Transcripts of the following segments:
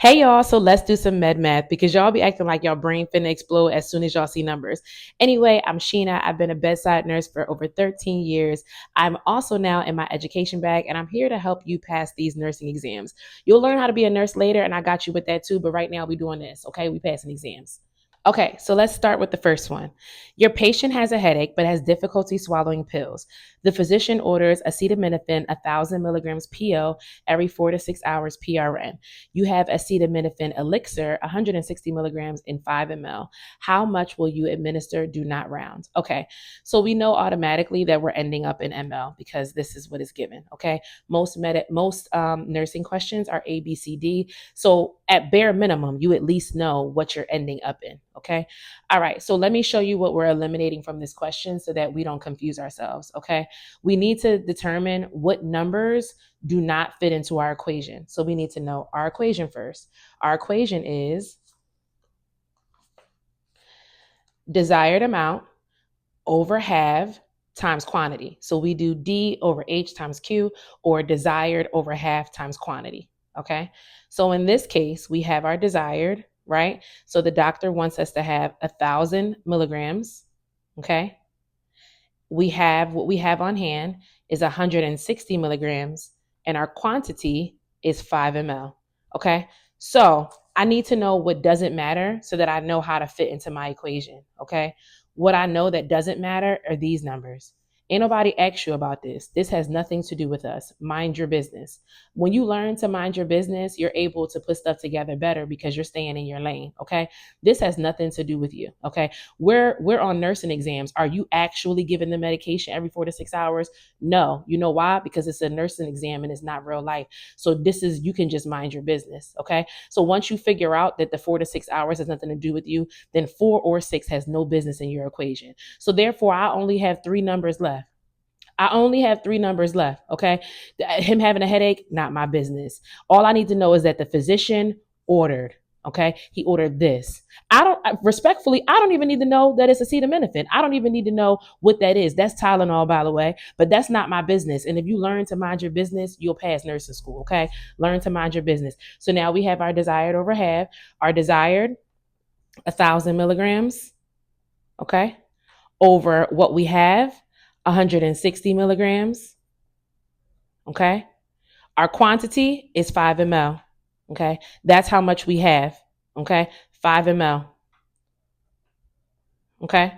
Hey y'all, so let's do some med math because y'all be acting like y'all brain finna explode as soon as y'all see numbers. Anyway, I'm Sheena. I've been a bedside nurse for over 13 years. I'm also now in my education bag and I'm here to help you pass these nursing exams. You'll learn how to be a nurse later and I got you with that too, but right now we doing this, okay? We passing exams. Okay, so let's start with the first one. Your patient has a headache but has difficulty swallowing pills. The physician orders acetaminophen 1,000 milligrams PO every 4 to 6 hours PRN. You have acetaminophen elixir 160 milligrams in 5 ml. How much will you administer? Do not round. Okay, so we know automatically that we're ending up in ml because this is what is given. Okay, most nursing questions are A, B, C, D. So at bare minimum, you at least know what you're ending up in. Okay. All right. So let me show you what we're eliminating from this question so that we don't confuse ourselves. Okay. We need to determine what numbers do not fit into our equation. So we need to know our equation first. Our equation is desired amount over half times quantity. So we do D over H times Q or desired over half times quantity. Okay. So in this case, we have our desired, right? So the doctor wants us to have 1,000 milligrams. Okay. We have what we have on hand is 160 milligrams and our quantity is 5 ml. Okay. So I need to know what doesn't matter so that I know how to fit into my equation. Okay. What I know that doesn't matter are these numbers. Ain't nobody asked you about this. This has nothing to do with us. Mind your business. When you learn to mind your business, you're able to put stuff together better because you're staying in your lane. Okay. This has nothing to do with you. Okay. We're on nursing exams. Are you actually giving the medication every 4 to 6 hours? No. You know why? Because it's a nursing exam and it's not real life. So this is, you can just mind your business. Okay. So once you figure out that the 4 to 6 hours has nothing to do with you, then 4 or 6 has no business in your equation. So therefore, I only have three numbers left. I only have three numbers left. Okay. Him having a headache, not my business. All I need to know is that the physician ordered. Okay. He ordered this. Respectfully, I don't even need to know that it's acetaminophen. I don't even need to know what that is. That's Tylenol, by the way, but that's not my business. And if you learn to mind your business, you'll pass nursing school. Okay. Learn to mind your business. So now we have our desired over half, our desired 1,000 milligrams. Okay. Over what we have 160 milligrams. Okay. Our quantity is 5 ml. Okay. That's how much we have. Okay. 5 ml. Okay.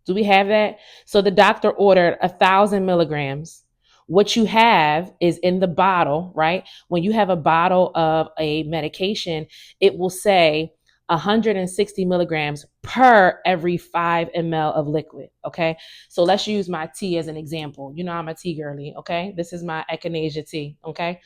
Do we have that? So the doctor ordered 1,000 milligrams. What you have is in the bottle, right? When you have a bottle of a medication, it will say 160 milligrams per every 5 ml of liquid. Okay. So let's use my tea as an example. You know, I'm a tea girly. Okay. This is my echinacea tea. Okay.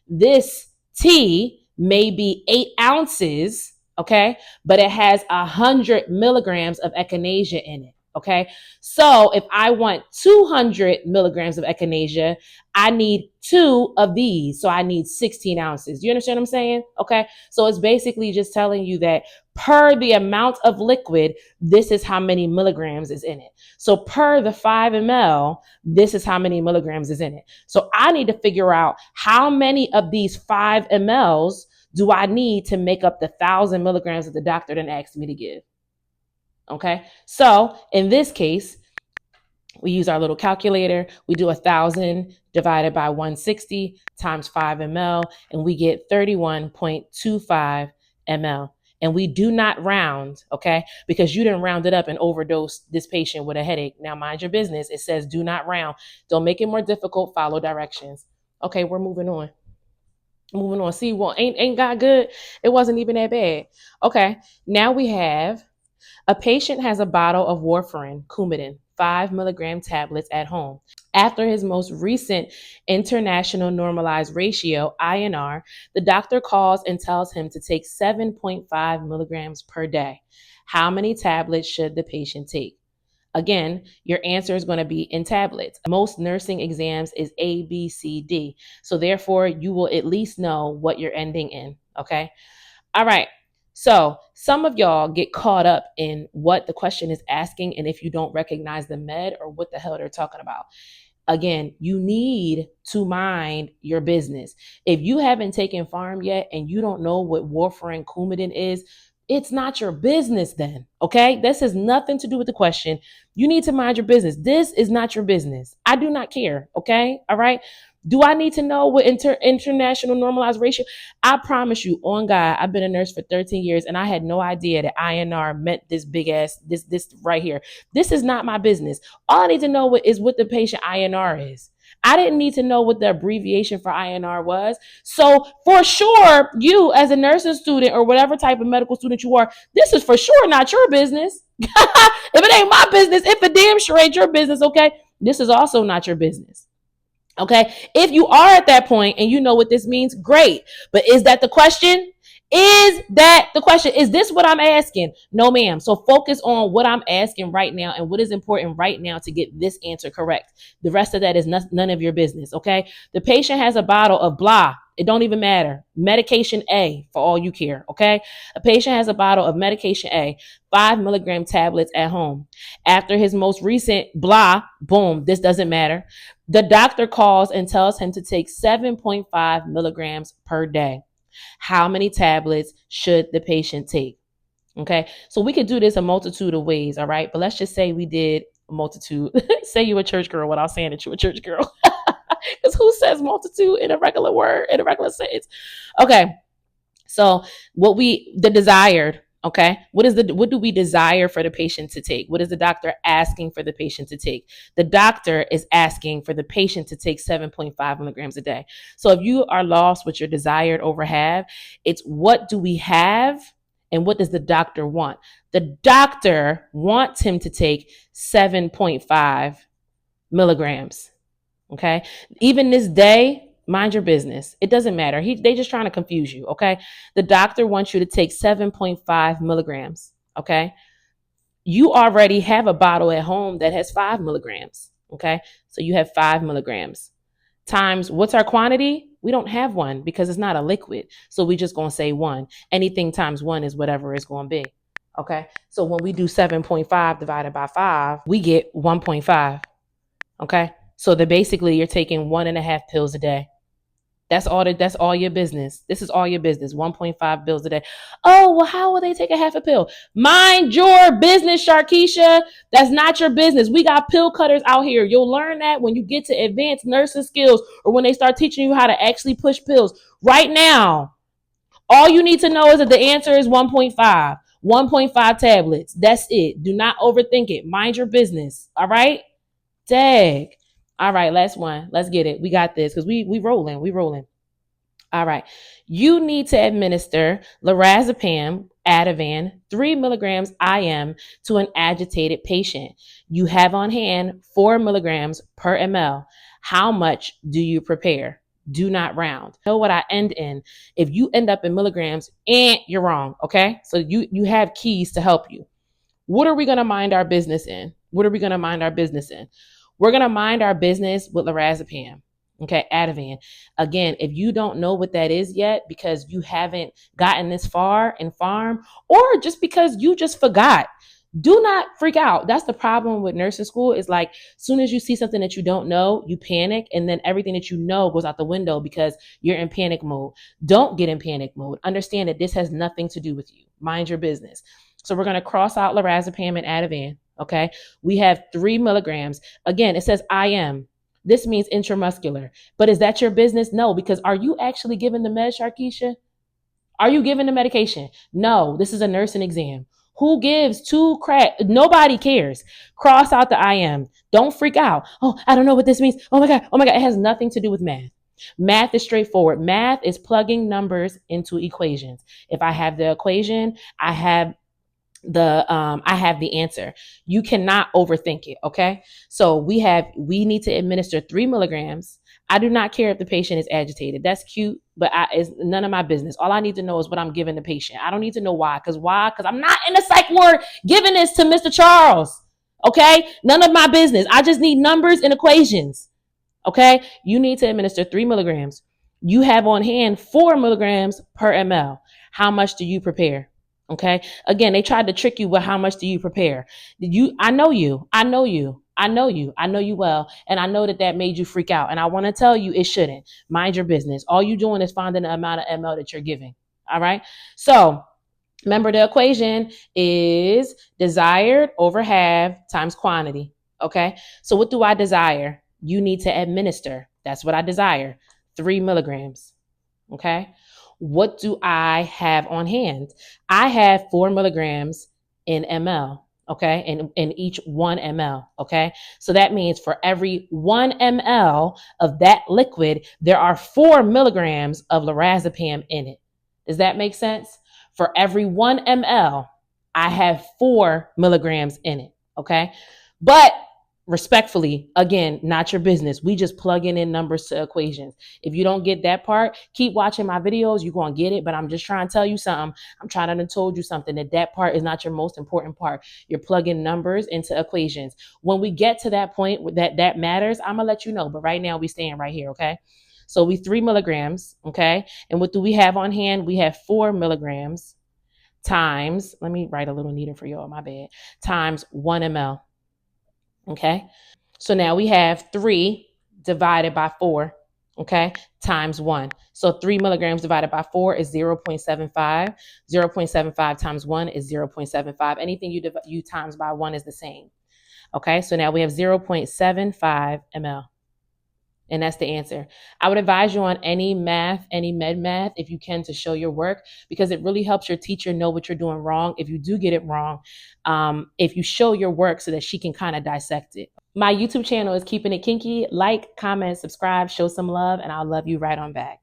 This tea may be 8 ounces. Okay. But it has 100 milligrams of echinacea in it. Okay. So if I want 200 milligrams of echinacea, I need two of these. So I need 16 ounces. You understand what I'm saying? Okay. So it's basically just telling you that per the amount of liquid, this is how many milligrams is in it. So per the 5 ml, this is how many milligrams is in it. So I need to figure out how many of these 5 mLs do I need to make up the 1,000 milligrams that the doctor then asked me to give. Okay. So in this case, we use our little calculator. We do 1,000 divided by 160 times 5 ml, and we get 31.25 ml. And we do not round, okay? Because you didn't round it up and overdose this patient with a headache. Now, mind your business. It says do not round. Don't make it more difficult. Follow directions. Okay, we're moving on. Moving on. See, well, ain't God good? It wasn't even that bad. Okay, now we have a patient has a bottle of warfarin, Coumadin, 5 milligram tablets at home. After his most recent international normalized ratio, INR, the doctor calls and tells him to take 7.5 milligrams per day. How many tablets should the patient take? Again, your answer is going to be in tablets. Most nursing exams is A, B, C, D. So therefore, you will at least know what you're ending in. Okay. All right. So some of y'all get caught up in what the question is asking and if you don't recognize the med or what the hell they're talking about. Again, you need to mind your business. If you haven't taken farm yet and you don't know what warfarin Coumadin is, it's not your business then. Okay. This has nothing to do with the question. You need to mind your business. This is not your business. I do not care. Okay. All right. Do I need to know what international normalized ratio? I promise you, on God, I've been a nurse for 13 years and I had no idea that INR meant this big ass, this right here. This is not my business. All I need to know is what the patient INR is. I didn't need to know what the abbreviation for INR was. So for sure, you as a nursing student or whatever type of medical student you are, this is for sure not your business. If it ain't my business, if it damn sure ain't your business, okay? This is also not your business. Okay. If you are at that point and you know what this means, great. But is that the question? Is that the question? Is this what I'm asking? No, ma'am. So focus on what I'm asking right now and what is important right now to get this answer correct. The rest of that is none of your business. Okay. The patient has a bottle of blah. It don't even matter. Medication A for all you care. Okay. A patient has a bottle of medication A, 5 milligram tablets at home. After his most recent blah, boom, this doesn't matter. The doctor calls and tells him to take 7.5 milligrams per day. How many tablets should the patient take? Okay, so we could do this a multitude of ways, all right? But let's just say we did a multitude. Say you a church girl without saying that you a church girl. Because who says multitude in a regular word, in a regular sentence? Okay, so the desired, okay, what do we desire for the patient to take? What is the doctor asking for the patient to take? The doctor is asking for the patient to take 7.5 milligrams a day. So if you are lost with your desired over have, it's what do we have and what does the doctor want? The doctor wants him to take 7.5 milligrams. Okay. Even this day, mind your business. It doesn't matter. They just trying to confuse you. Okay. The doctor wants you to take 7.5 milligrams. Okay. You already have a bottle at home that has 5 milligrams. Okay. So you have 5 milligrams times what's our quantity? We don't have one because it's not a liquid. So we just going to say 1. Anything times 1 is whatever it's going to be. Okay. So when we do 7.5 divided by 5, we get 1.5. Okay. So that basically you're taking 1.5 pills a day. That's all your business. This is all your business. 1.5 pills a day. Oh, well, how will they take a half a pill? Mind your business, Sharkeisha. That's not your business. We got pill cutters out here. You'll learn that when you get to advanced nursing skills or when they start teaching you how to actually push pills. Right now, all you need to know is that the answer is 1.5. 1.5 tablets. That's it. Do not overthink it. Mind your business. All right? Dag. All right, last one. Let's get it. We got this because we rolling. We rolling. All right. You need to administer lorazepam, Ativan, 3 milligrams IM to an agitated patient. You have on hand 4 milligrams per ml. How much do you prepare? Do not round. Know what I end in. If you end up in milligrams, you're wrong. Okay. So you have keys to help you. What are we going to mind our business in? What are we going to mind our business in? We're going to mind our business with lorazepam. Okay, Ativan. Again, if you don't know what that is yet because you haven't gotten this far in farm or just because you just forgot, do not freak out. That's the problem with nursing school is like, as soon as you see something that you don't know, you panic and then everything that you know goes out the window because you're in panic mode. Don't get in panic mode. Understand that this has nothing to do with you. Mind your business. So we're going to cross out lorazepam and Ativan. Okay. We have 3 milligrams. Again, it says IM. This means intramuscular. But is that your business? No, because are you actually giving the med, Sharkeisha? Are you giving the medication? No, this is a nursing exam. Who gives 2 crack? Nobody cares. Cross out the IM. Don't freak out. Oh, I don't know what this means. Oh my God. Oh my God. It has nothing to do with math. Math is straightforward. Math is plugging numbers into equations. If I have the equation, I have the answer. You cannot overthink it. Okay. So we need to administer 3 milligrams. I do not care if the patient is agitated. That's cute, but it's none of my business. All I need to know is what I'm giving the patient. I don't need to know why. Because I'm not in the psych ward giving this to Mr. Charles. Okay. None of my business. I just need numbers and equations. Okay. You need to administer 3 milligrams. You have on hand 4 milligrams per ml. How much do you prepare? Okay. Again, they tried to trick you with how much do you prepare? I know you. I know you. I know you well. And I know that that made you freak out. And I want to tell you it shouldn't. Mind your business. All you doing is finding the amount of ml that you're giving. All right. So remember, the equation is desired over half times quantity. Okay. So what do I desire? You need to administer. That's what I desire. 3 milligrams. Okay. What do I have on hand? I have 4 milligrams in ml. Okay. In each 1 ml. Okay. So that means for every 1 ml of that liquid, there are 4 milligrams of lorazepam in it. Does that make sense? For every 1 ml, I have 4 milligrams in it. Okay. But respectfully, again, not your business. We just plugging in numbers to equations. If you don't get that part, keep watching my videos. You're going to get it. But I'm just trying to tell you something. I'm trying to told you something, that part is not your most important part. You're plugging numbers into equations. When we get to that point that matters, I'm going to let you know. But right now we staying right here. Okay. So we 3 milligrams. Okay. And what do we have on hand? We have 4 milligrams times, let me write a little neater for y'all, my bad, times 1 ml. Okay. So now we have 3 divided by 4, okay, times 1. So 3 milligrams divided by 4 is 0.75. 0.75 times 1 is 0.75. Anything you times by 1 is the same. Okay. So now we have 0.75 ml. And that's the answer. I would advise you on any math, any med math, if you can, to show your work, because it really helps your teacher know what you're doing wrong. If you do get it wrong, if you show your work so that she can kind of dissect it. My YouTube channel is Keeping It Kinky. Like, comment, subscribe, show some love, and I'll love you right on back.